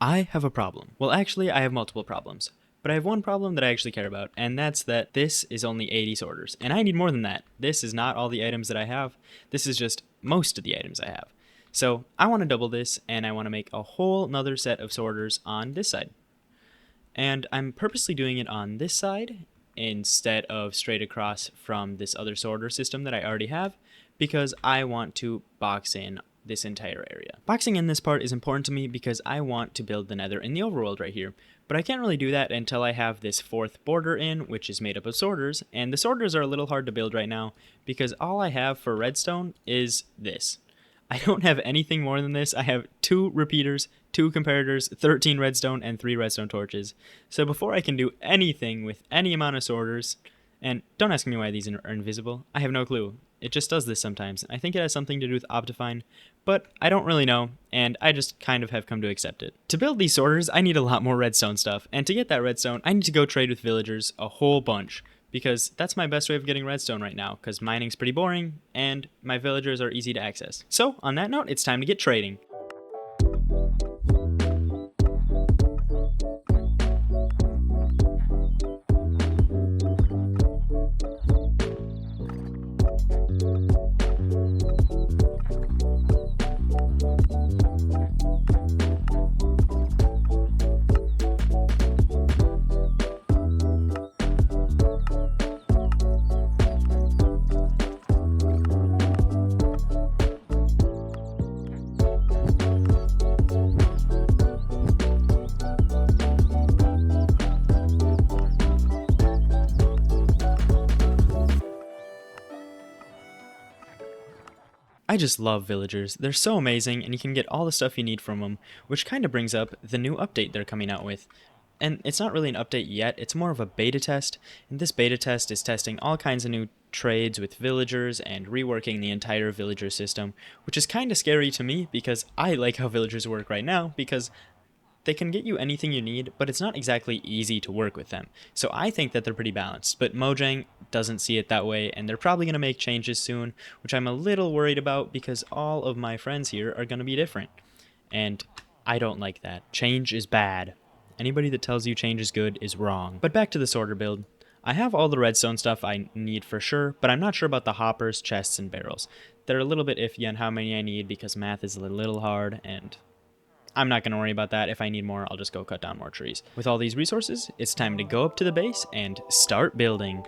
I have a problem. Well, actually, I have multiple problems. But I have one problem that I actually care about, and that's that this is only 80 sorters. And I need more than that. This is not all the items that I have. This is just most of the items I have. So I want to double this, and I want to make a whole nother set of sorters on this side. And I'm purposely doing it on this side instead of straight across from this other sorter system that I already have, because I want to box in this entire area. Boxing in this part is important to me because I want to build the nether in the overworld right here, but I can't really do that until I have this fourth border in, which is made up of sorters, and the sorters are a little hard to build right now because all I have for redstone is this. I don't have anything more than this. I have 2 repeaters, 2 comparators, 13 redstone, and 3 redstone torches. So before I can do anything with any amount of sorters, and don't ask me why these are invisible, I have no clue. It just does this sometimes. I think it has something to do with Optifine, but I don't really know, and I just kind of have come to accept it. To build these sorters, I need a lot more redstone stuff, and to get that redstone, I need to go trade with villagers a whole bunch, because that's my best way of getting redstone right now, because mining's pretty boring, and my villagers are easy to access. So, on that note, it's time to get trading. I just love villagers. They're so amazing, and you can get all the stuff you need from them, which kind of brings up the new update they're coming out with. And it's not really an update yet, it's more of a beta test, and this beta test is testing all kinds of new trades with villagers and reworking the entire villager system, which is kind of scary to me because I like how villagers work right now because they can get you anything you need, but it's not exactly easy to work with them. So I think that they're pretty balanced, but Mojang doesn't see it that way, and they're probably going to make changes soon, which I'm a little worried about because all of my friends here are going to be different. And I don't like that. Change is bad. Anybody that tells you change is good is wrong. But back to the sorter build. I have all the redstone stuff I need for sure, but I'm not sure about the hoppers, chests, and barrels. They're a little bit iffy on how many I need because math is a little hard, and I'm not going to worry about that. If I need more, I'll just go cut down more trees. With all these resources, it's time to go up to the base and start building.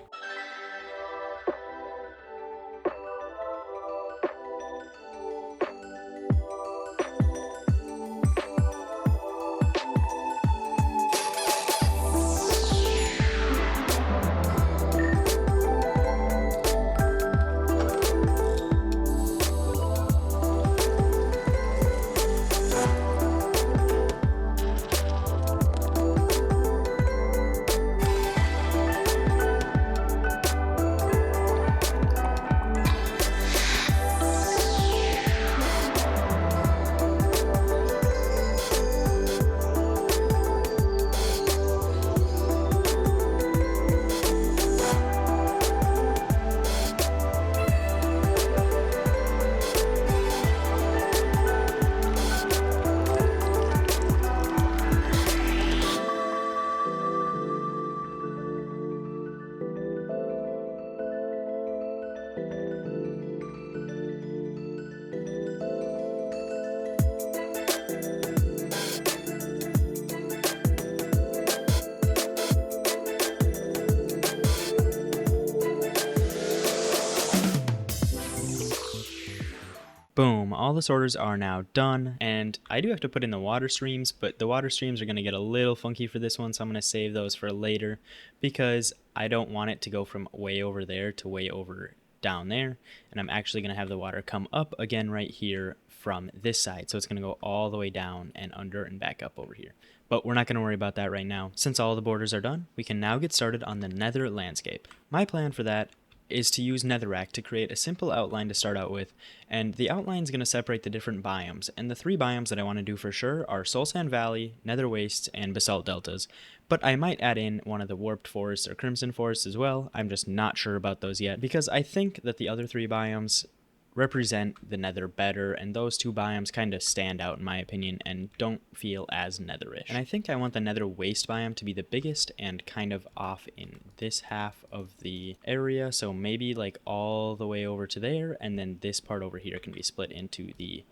Boom, all the sorters are now done, and I do have to put in the water streams, but the water streams are going to get a little funky for this one, so I'm going to save those for later because I don't want it to go from way over there to way over down there, and I'm actually going to have the water come up again right here from this side, so it's going to go all the way down and under and back up over here. But we're not going to worry about that right now. Since all the borders are done, we can now get started on the nether landscape. My plan for that is to use netherrack to create a simple outline to start out with, and the outline is going to separate the different biomes, and the 3 biomes that I want to do for sure are Soul Sand Valley, Nether Wastes, and Basalt Deltas, but I might add in one of the Warped Forests or Crimson Forests as well. I'm just not sure about those yet, because I think that the other 3 biomes represent the nether better, and those two biomes kind of stand out in my opinion and don't feel as netherish. And I think I want the nether waste biome to be the biggest and kind of off in this half of the area, so maybe like all the way over to there, and then this part over here can be split into the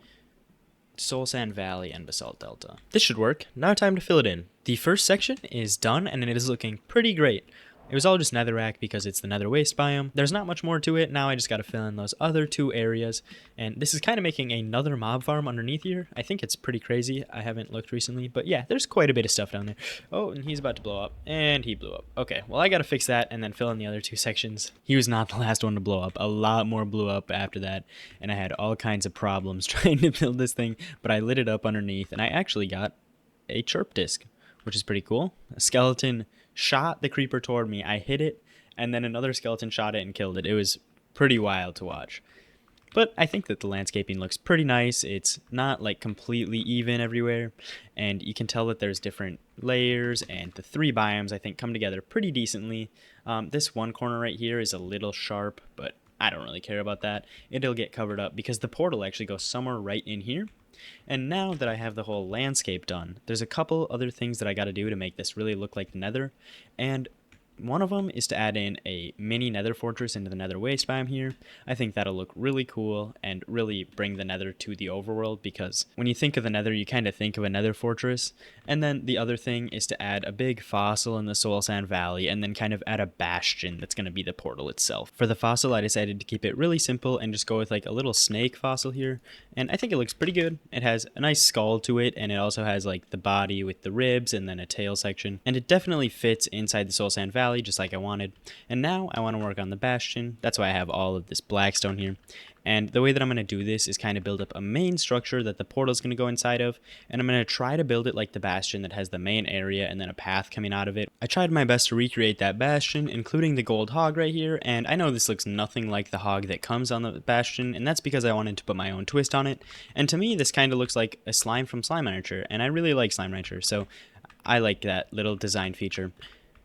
Soul Sand Valley and Basalt Delta. This should work. Now time to fill it in. The first section is done and it is looking pretty great. It was all just netherrack because it's the nether waste biome. There's not much more to it. Now I just got to fill in those other two areas. And this is kind of making another mob farm underneath here. I think it's pretty crazy. I haven't looked recently, but yeah, there's quite a bit of stuff down there. Oh, and he's about to blow up. And he blew up. Okay, well I got to fix that and then fill in the other two sections. He was not the last one to blow up. A lot more blew up after that. And I had all kinds of problems trying to build this thing, but I lit it up underneath and I actually got a chirp disc, which is pretty cool. A skeleton shot the creeper toward me, I hit it, and then another skeleton shot it and killed it. It was pretty wild to watch. But I think that the landscaping looks pretty nice. It's not like completely even everywhere, and you can tell that there's different layers, and the three biomes I think come together pretty decently. This one corner right here is a little sharp, but I don't really care about that. It'll get covered up because the portal actually goes somewhere right in here. And now that I have the whole landscape done, there's a couple other things that I got to do to make this really look like the nether. And one of them is to add in a mini nether fortress into the nether waste biome here. I think that'll look really cool and really bring the nether to the overworld, because when you think of the nether, you kind of think of a nether fortress. And then the other thing is to add a big fossil in the Soul Sand Valley and then kind of add a bastion that's going to be the portal itself. For the fossil, I decided to keep it really simple and just go with like a little snake fossil here. And I think it looks pretty good. It has a nice skull to it, and it also has like the body with the ribs and then a tail section. And it definitely fits inside the Soul Sand Valley just like I wanted. And now I want to work on the bastion. That's why I have all of this blackstone here. And the way that I'm going to do this is kind of build up a main structure that the portal is going to go inside of, and I'm going to try to build it like the bastion that has the main area and then a path coming out of it. I tried my best to recreate that bastion, including the gold hog right here, and I know this looks nothing like the hog that comes on the bastion, and that's because I wanted to put my own twist on it. And to me, this kind of looks like a slime from Slime Rancher, and I really like Slime Rancher, so I like that little design feature.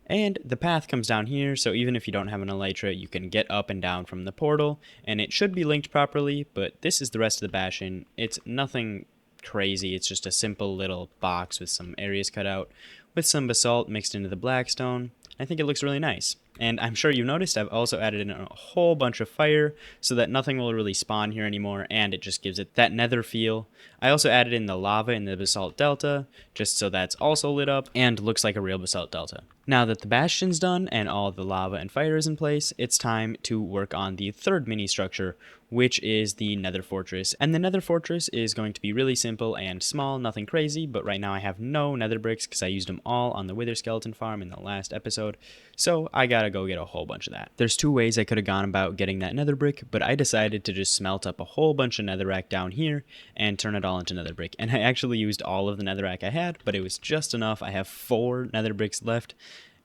And the path comes down here, so even if you don't have an elytra, you can get up and down from the portal, and it should be linked properly, but this is the rest of the bastion. It's nothing crazy, it's just a simple little box with some areas cut out, with some basalt mixed into the blackstone. I think it looks really nice. And I'm sure you noticed I've also added in a whole bunch of fire so that nothing will really spawn here anymore, and it just gives it that nether feel. I also added in the lava in the basalt delta just so that's also lit up and looks like a real basalt delta. Now that the bastion's done and all the lava and fire is in place, it's time to work on the third mini structure, which is the nether fortress. And the nether fortress is going to be really simple and small, nothing crazy, but right now I have no nether bricks because I used them all on the wither skeleton farm in the last episode, so I gotta go get a whole bunch of that. There's two ways I could have gone about getting that nether brick, but I decided to just smelt up a whole bunch of netherrack down here and turn it all into nether brick. And I actually used all of the netherrack I had, but it was just enough. I have 4 nether bricks left,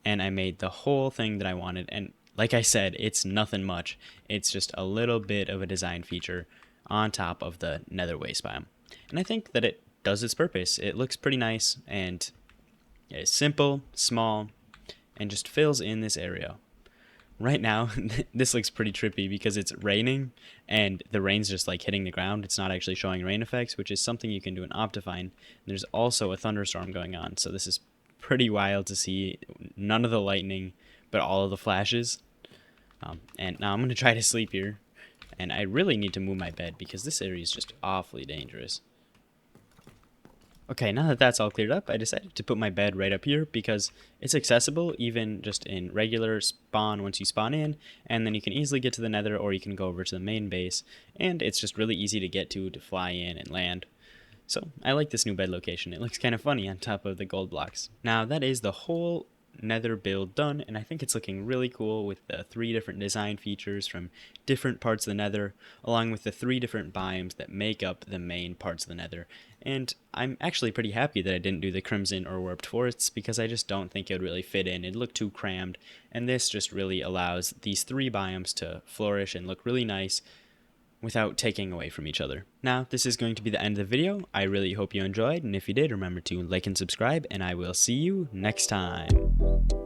and I made the whole thing that I wanted. And like I said, it's nothing much. It's just a little bit of a design feature on top of the nether waste biome. And I think that it does its purpose. It looks pretty nice, and it's simple, small, and just fills in this area. Right now, this looks pretty trippy because it's raining, and the rain's just like hitting the ground. It's not actually showing rain effects, which is something you can do in Optifine. There's also a thunderstorm going on, so this is pretty wild to see. None of the lightning, but all of the flashes. And now I'm going to try to sleep here, and I really need to move my bed because this area is just awfully dangerous. Okay, now that that's all cleared up, I decided to put my bed right up here because it's accessible even just in regular spawn once you spawn in, and then you can easily get to the nether or you can go over to the main base, and it's just really easy to get to fly in and land. So I like this new bed location. It looks kind of funny on top of the gold blocks. Now that is the whole nether build done, and I think it's looking really cool with the 3 different design features from different parts of the nether, along with the 3 different biomes that make up the main parts of the nether. And I'm actually pretty happy that I didn't do the crimson or warped forests because I just don't think it would really fit in. It'd look too crammed, and this just really allows these 3 biomes to flourish and look really nice without taking away from each other. Now, this is going to be the end of the video. I really hope you enjoyed, and if you did, remember to like and subscribe, and I will see you next time.